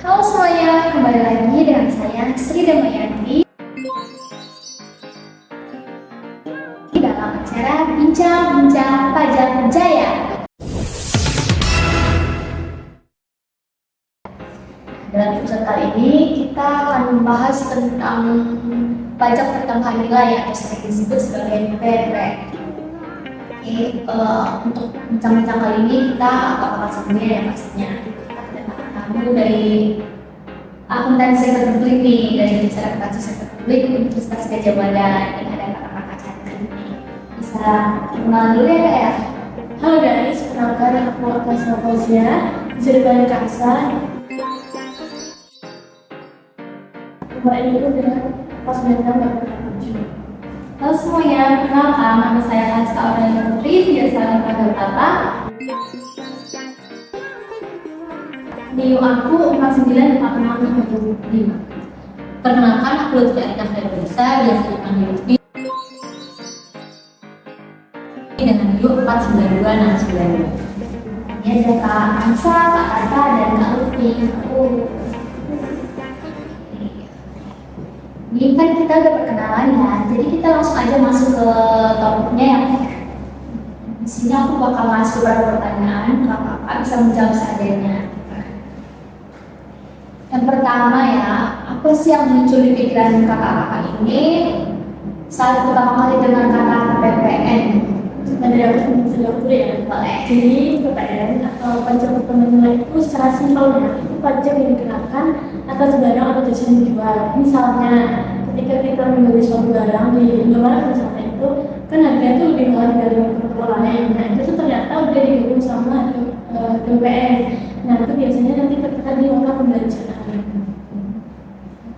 Halo semuanya, kembali lagi dengan saya Sri Damayanti dalam acara Bincang-Bincang Pajak Jaya. Dalam episode kali ini kita akan membahas tentang pajak pertambahan nilai atau sering disebut sebagai PPN. Untuk bincang-bincang kali ini kita bakal sendiri ya pastinya. Kamu dari akuntansi sektor publik nih, dari bicara akuntansi sektor publik Universitas Gadjah Mada. Ini ada kakak-kakak cantik nih. Bisa kenalan dulu ya kak ya? Halo guys, perkenalkan aku Akasa Fauzia, bisa dipanggil Kaksa. Nomor ini dengan pos 96 Halo semuanya, perkenalkan nama saya Kaksa Aurelia Putri, biasa dipanggil Tata. NIU aku 494675. Perkenalkan, aku Lutfi Arika Ferdinasa, biasa dipanggil Lutfi, dengan NIU 492692. Ini ada Kak Ansa, Kak Tata, dan Kak Lutfi. Ini kan kita udah perkenalan ya, jadi kita langsung aja masuk ke topiknya ya. Di sini aku bakal masuk beberapa pertanyaan, kakak bisa menjawab seadanya. Yang pertama ya, apa sih yang muncul di pikiran kakak-kakak ini saat pertama kali dengar kata PPN? Dari aku dulu ya. Boleh. Jadi PPN atau pajak pertambahan nilai itu secara simpelnya itu pajak yang dikenakan atas barang atau jasa yang dijual. Misalnya ketika kita membeli suatu barang di Indomaret misalnya itu kan harganya itu lebih mahal dari toko lain. Nah itu tuh ternyata udah digabung sama PPN. Nah itu biasanya nanti ketika di nota pembelanjaan.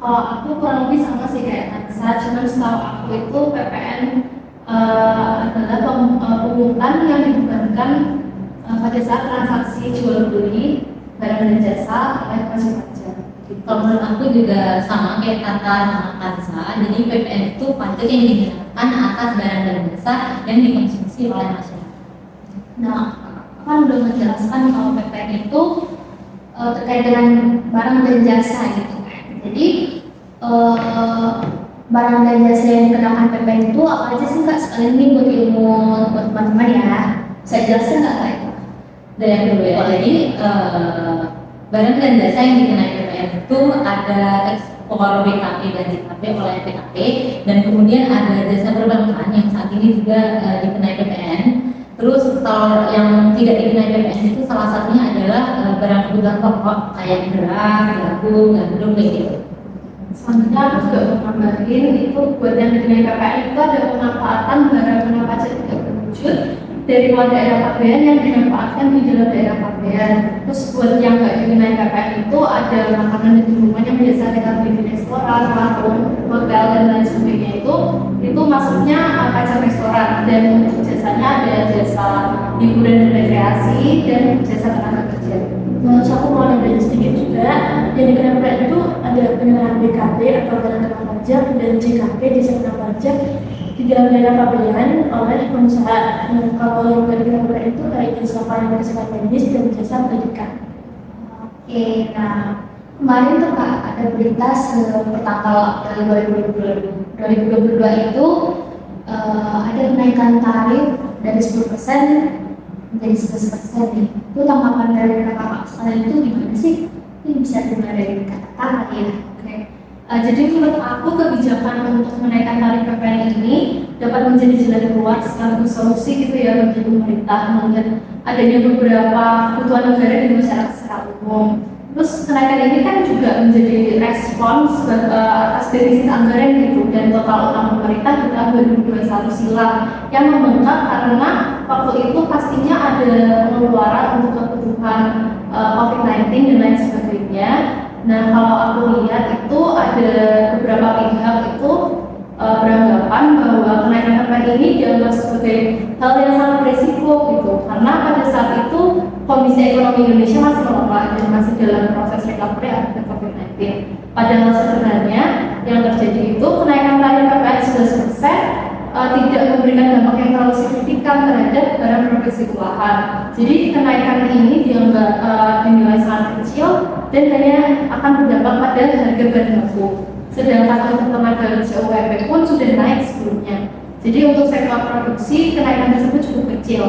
Kalau aku kurang lebih sama sih kayak Ansa, cuman setahu aku itu PPN adalah pungutan yang dibebankan pada saat transaksi jual beli barang dan jasa oleh wajib pajak. Kalau menurut aku juga sama kayak kata sama Kansa, jadi PPN itu pajak yang dikenakan atas barang dan jasa yang dikonsumsi oleh masyarakat. Nah, kan udah menjelaskan kalau PPN itu terkait dengan barang dan jasa gitu. Jadi barang dan jasa yang dikenakan PPN itu apa aja sih kak? Sekalian ini buat ilmu buat teman-teman ya. Bisa jelaskan nggak kak itu? Dari yang dulu ya, jadi barang dan jasa yang dikenai PPN itu ada ekspor BKP dan JKP oleh PKP, dan kemudian ada jasa perbankan yang saat ini juga dikenai PPN. Terus kalau yang tidak dikenai PPN itu salah satunya adalah barang kebutuhan pokok kayak beras, jagung, gandum kayak gitu. Selanjutnya aku juga mau nambahin itu buat yang dikenai PPN itu ada pemanfaatan barang kena pajak tidak berwujud dari luar daerah pabean yang dimanfaatkan di dalam daerah pabean. Terus buat yang nggak dikenai PPN itu ada makanan dan minuman yang biasa kita beli di restoran, warung, hotel dan lain sebagainya itu masuknya pajak restoran, dan untuk jasanya ada jasa hiburan dan rekreasi dan jasa tenaga kerja. Nah, aku mau nambahin sedikit juga, yang dikenakan PPN itu ada pengenaan BKP atau barang kena pajak dan JKP jasa kena pajak di dalam daerah pabean oleh pengusaha. Nah, kalau yang nggak dikenakan PPN itu kayak jasa pelayanan kesehatan medis dan jasa pendidikan. Oke, nah kemarin tuh kak ada berita pertanggal April 2022 itu ada kenaikan tarif dari 10% menjadi 11% nih. Itu tanggapan dari kakak sekalian itu gimana sih? Ini bisa dengar dari kata lagi ya. Oke. Jadi menurut aku kebijakan untuk menaikkan tarif PPN ini dapat menjadi jalan keluar sekaligus solusi gitu ya bagi pemerintah melihat adanya beberapa kebutuhan negara di masyarakat secara umum. Terus kenaikan ini kan juga menjadi respons atas defisit anggaran gitu dan total utang pemerintah di tahun 2021 silam yang membengkak karena waktu itu pastinya ada pengeluaran untuk kebutuhan COVID-19 dan lain sebagainya. Nah kalau aku lihat itu ada beberapa pihak itu beranggapan bahwa kenaikan PPN ini dianggap sebagai hal yang sangat berisiko gitu, karena pada saat itu kondisi ekonomi Indonesia masih melemah dan masih dalam proses recovery akibat COVID-19. Padahal sebenarnya yang terjadi itu kenaikan tarif PPN 11% tidak memberikan dampak yang terlalu signifikan terhadap barang produksi olahan. Jadi kenaikan ini dianggap dinilai sangat kecil dan hanya akan berdampak pada harga bahan baku. Sedangkan untuk tenaga kerja UMP pun sudah naik sebelumnya. Jadi untuk sektor produksi kenaikan tersebut cukup kecil.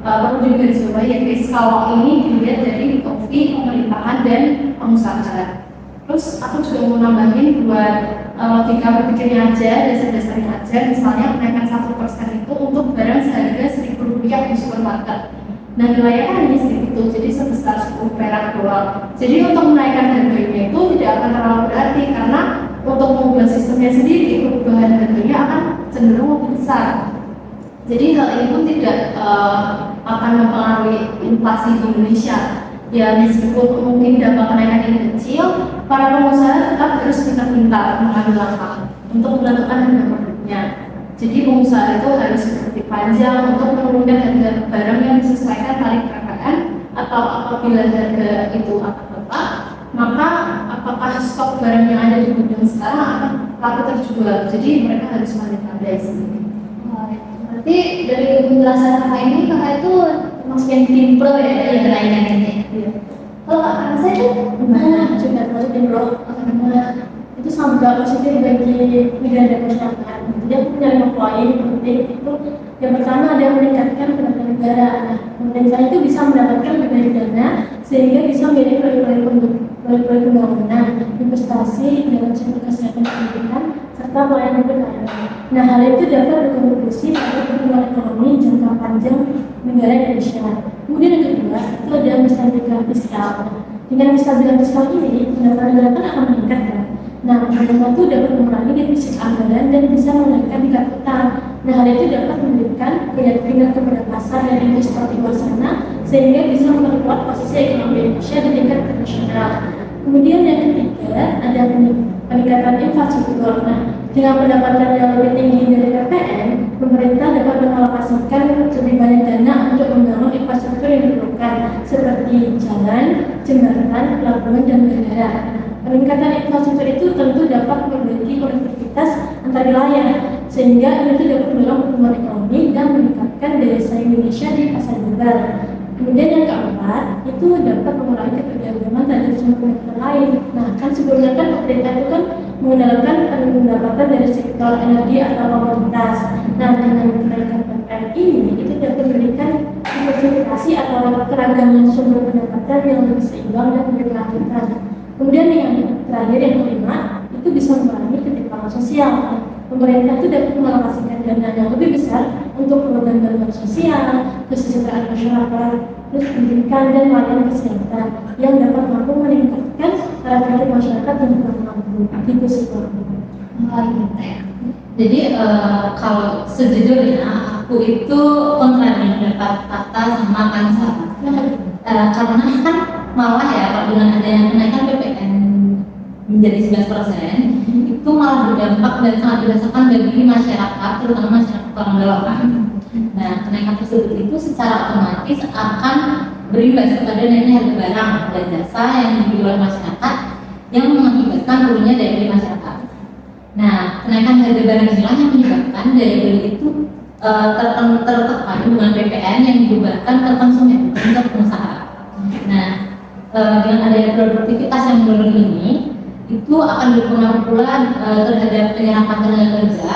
Perlu digarisbawahi ya guys, kalau ini dilihat dari POV pemerintahan dan pengusaha. Terus aku juga mau nambahin buat logika berpikirnya aja, dasar-dasarnya aja. Misalnya kenaikan 1% itu untuk barang seharga Rp1.000 di supermarket. Nah nilainya kan hanya segitu, jadi sebesar 10 perak doang. Jadi untuk menaikkan harganya itu tidak akan terlalu berarti, karena untuk mengubah sistemnya sendiri, perubahan harganya akan cenderung lebih besar. Jadi hal ini pun tidak akan mempengaruhi inflasi di Indonesia. Ya meskipun mungkin dampak kenaikan ini kecil, para pengusaha tetap harus pintar-pintar mengambil langkah untuk menentukan harga produknya. Jadi pengusaha itu harus berhenti panjang untuk menurunkan harga barang yang disesuaikan tarif PPN, atau apabila harga itu akan tetap, maka apakah stok barang yang ada di gudang sekarang akan laku terjual. Jadi mereka harus pandai-pandai sendiri. Berarti dari penjelasan kakak ini, kakak itu termasuk yang tim pro ya dari kenaikan ini. Kalau kakak saya itu juga termasuk tim pro, karena itu sangat positif bagi negara dan masyarakat. Jadi aku punya 5 poin penting itu. Yang pertama adalah meningkatkan pendapatan negara. Nah, pemerintah itu bisa mendapatkan lebih banyak dana sehingga bisa memilih proyek-proyek pembangunan, investasi dalam sektor kesehatan dan pendidikan, serta pelayanan berlayanan. Nah, hal itu dapat berkontribusi pada pertumbuhan ekonomi jangka panjang negara Indonesia. Kemudian yang kedua itu adalah stabilitas fiskal. Dengan stabilitas fiskal ini, pendapatan negara kan akan meningkat kan. Nah, pemerintah itu dapat mengurangi defisit anggaran dan bisa menaikkan tingkat utang. Nah, hal itu dapat memberikan keyakinan kepada pasar dan investor di luar sana sehingga bisa memperkuat posisi ekonomi Indonesia di tingkat internasional. Kemudian yang ketiga ada peningkatan infrastruktur. Nah, dengan pendapatan yang lebih tinggi dari PPN, pemerintah dapat mengalokasikan lebih banyak dana untuk membangun infrastruktur yang diperlukan seperti jalan, jembatan, pelabuhan, dan bandara. Peningkatan infrastruktur itu tentu dapat memperbaiki konektivitas antar wilayah, sehingga ini dapat mendorong pertumbuhan ekonomi dan meningkatkan daya saing Indonesia di pasar global. Kemudian yang keempat, itu dapat mengurangi ketergantungan terhadap sumber pendapatan lain. Nah, kan sebelumnya kan pemerintah itu kan mengandalkan pendapatan dari sektor energi atau komoditas. Nah, dengan kenaikan PPN ini, itu dapat memberikan diversifikasi atau keragaman sumber pendapatan yang lebih seimbang dan berkelanjutan. Kemudian yang terakhir, yang kelima, itu bisa mengurangi ketimpangan sosial. Pemerintah itu dapat mengalokasikan dana yang lebih besar untuk program bantuan sosial, kesejahteraan masyarakat, terus pendidikan dan layanan kesehatan yang dapat mampu meningkatkan taraf hidup masyarakat yang kurang mampu. Gitu sih Pak. Jadi kalau sejujurnya aku itu kontra nih pendapat kata sama Kansa. Karena kan malah ya kalau dengan adanya kenaikan PPN menjadi 11%, itu malah berdampak dan sangat dirasakan bagi masyarakat, terutama masyarakat orang bawah. Nah, kenaikan tersebut itu secara otomatis akan berimbas kepada naiknya harga barang dan jasa yang dibeli oleh masyarakat, yang mengakibatkan turunnya daya beli masyarakat. Nah, kenaikan harga barang inilah yang menyebabkan daya beli itu tertekan dengan PPN yang dibebankan ke konsumen, bukan ke pengusaha. Nah, dengan adanya produktivitas yang menurun ini, itu akan berpengaruh pula terhadap penyerapan tenaga kerja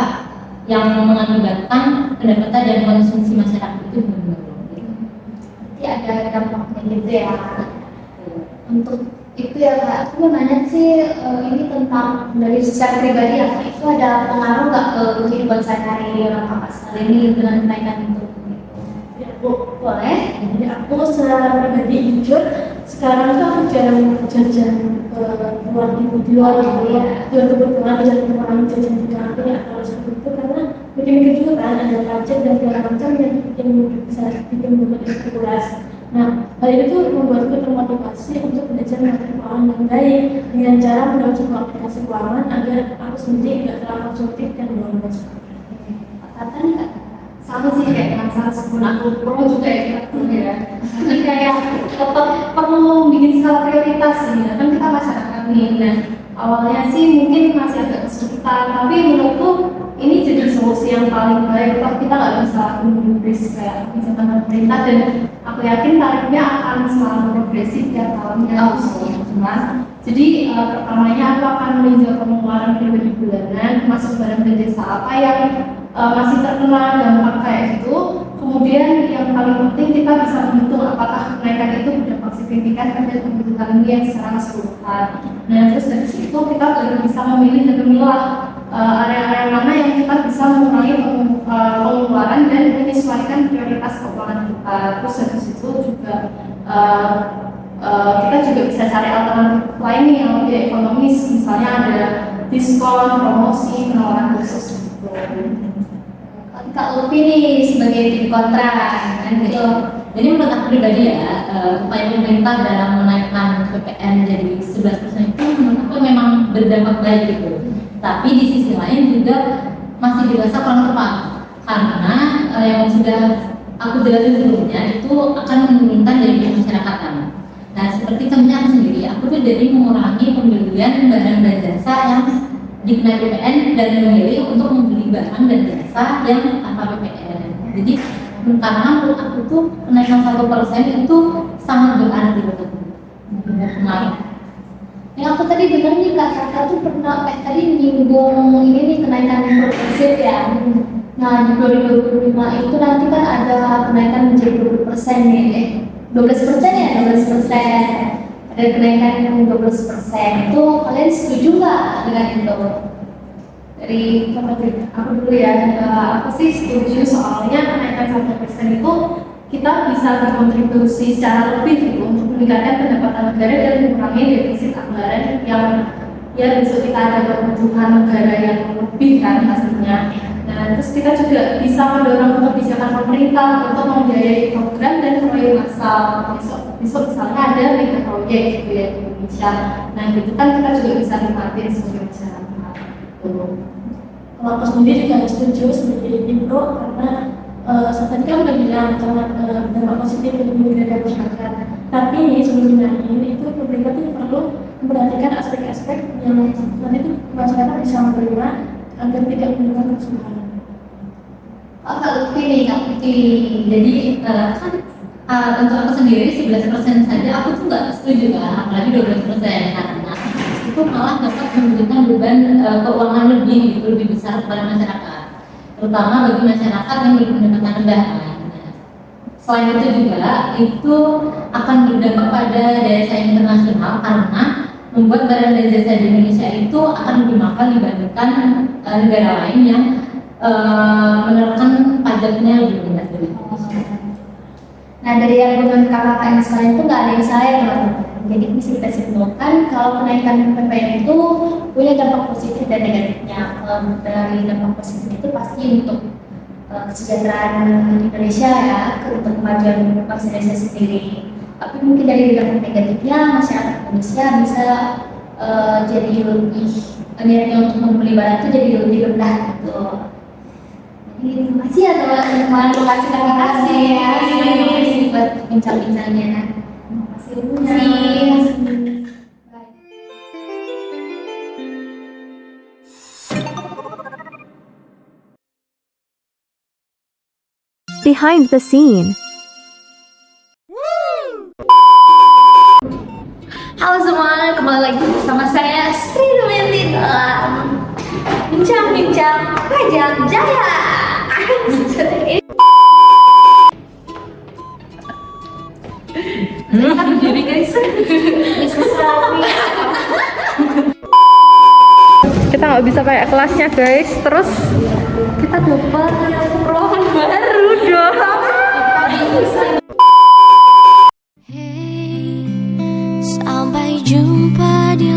yang mengakibatkan pendapatan dan konsumsi masyarakat itu menurun. Jadi ada dampaknya gitu ya. Untuk itu ya Kak, aku mau nanya sih ini tentang dari secara pribadi ya, itu ada pengaruh nggak ke kehidupan sehari-hari orang Kakak sekali ini dengan kenaikan itu? Ya, Bu, boleh. Jadi aku secara pribadi jujur sekarang tuh aku jarang jajan di luar gitu ya. Kebetulan jarang mengurangi jajan di kafe atau seperti itu karena mikir-mikir juga kan ada pajak dan segala macam yang bisa bikin beban spekulasi. Nah, hal itu membuatku termotivasi untuk belajar materi keuangan yang baik dengan cara mendownload sebuah aplikasi keuangan agar aku sendiri tidak terlalu konsumtif dan boros. Katanya nggak sama sih kayak dengan meskipun aku pro juga ya, tapi kayak tetap perlu bikin skala prioritas gitu kan, kita masyarakat nih. Nah, awalnya sih mungkin masih agak kesulitan, tapi menurutku ini jadi solusi yang paling baik. Toh kita nggak bisa menggubris kayak kebijakan pemerintah, dan aku aku yakin tarifnya akan selalu progresif tiap tahunnya. Mas. Jadi pertamanya aku akan meninjau pengeluaran pribadi bulanan, termasuk barang dan jasa apa yang masih terkena dampak kayak gitu. Kemudian yang paling penting kita bisa menghitung apakah kenaikan itu berdampak signifikan pada kebutuhan hunian secara keseluruhan. Nah terus dari situ kita baru bisa memilih dan memilah area-area mana yang kita bisa mengurangi pengeluaran dan menyesuaikan prioritas keuangan kita. Terus dari situ juga kita juga bisa cari alternatif lain nih yang lebih ekonomis, misalnya ada diskon, promosi, penawaran khusus gitu. Kak Lupi nih sebagai tim kontra kan gitu. Jadi menurut aku pribadi ya, upaya pemerintah dalam menaikkan PPN jadi 11% itu menurut aku memang berdampak baik gitu. Tapi di sisi lain juga masih dirasa kurang tepat karena yang sudah aku jelasin sebelumnya itu akan menurunkan daya beli masyarakat kan. Nah seperti contohnya aku sendiri, aku tuh jadi mengurangi pembelian barang dan jasa yang dikenai PPN dan memilih untuk membeli barang dan jasa yang tanpa PPN. Jadi karena menurut aku tuh kenaikan 1% itu sangat berarti buat aku. Yang aku tadi dengar nih Kak Kakak tuh pernah tadi menyinggung ini nih kenaikan progresif ya. Nah di 2025 itu nanti kan ada kenaikan menjadi 20% nih, 12% ya, 12%. Ada kenaikan 12%. Itu kalian setuju nggak dengan itu? Dari aku dulu ya, aku sih setuju soalnya kenaikan 1% itu kita bisa berkontribusi secara lebih gitu untuk meningkatkan pendapatan negara dan mengurangi defisit anggaran yang ya besok kita ada kebutuhan negara yang lebih kan pastinya. Nah, terus kita juga bisa mendorong kebijakan pemerintah untuk membiayai program dan proyek massal. Besok misalnya ada mega proyek gitu ya di Indonesia. Nah, gitu kan kita juga bisa nikmatin sebagai masyarakat. Kalau aku sendiri juga setuju sebagai tim pro karena tadi kan udah bilang sangat berdampak positif bagi negara dan masyarakat. Tapi sebelum dimainin itu pemerintah tuh perlu memperhatikan aspek-aspek yang nanti tuh masyarakat bisa menerima agar tidak menimbulkan kesulitan. Kak Lupi nih, Kak Lupi. Jadi kan untuk aku sendiri 11% saja aku tuh nggak setuju kan, apalagi 12% karena itu malah dapat memberikan beban keuangan lebih besar kepada masyarakat, terutama bagi masyarakat yang berpendapatan rendah. Selain itu juga itu akan berdampak pada daya saing internasional karena membuat barang dan jasa di Indonesia itu akan lebih mahal dibandingkan negara lain yang menerapkan pajaknya lebih rendah dari Indonesia. Nah dari argumen kakak ini sekalian itu nggak ada yang salah ya teman-teman. Jadi bisa kita simpulkan kalau kenaikan PPN itu punya dampak positif dan negatifnya. Dari dampak positif itu pasti untuk kesejahteraan Indonesia ya, untuk kemajuan bangsa Indonesia sendiri. Tapi mungkin dari dampak negatifnya masyarakat Indonesia bisa jadi lebih niatnya untuk membeli barang itu jadi lebih rendah gitu. Terima kasih ya teman-teman, terima kasih ya buat bincang-bincangnya. Terima kasih. Behind the scene. Halo semua, kembali lagi bersama saya Sri Numentita. Bincang-bincang Pajak Jaya. Jadi guys, Kita nggak bisa kayak kelasnya guys. Terus kita dapat ruangan baru dong. Hey, sampai jumpa di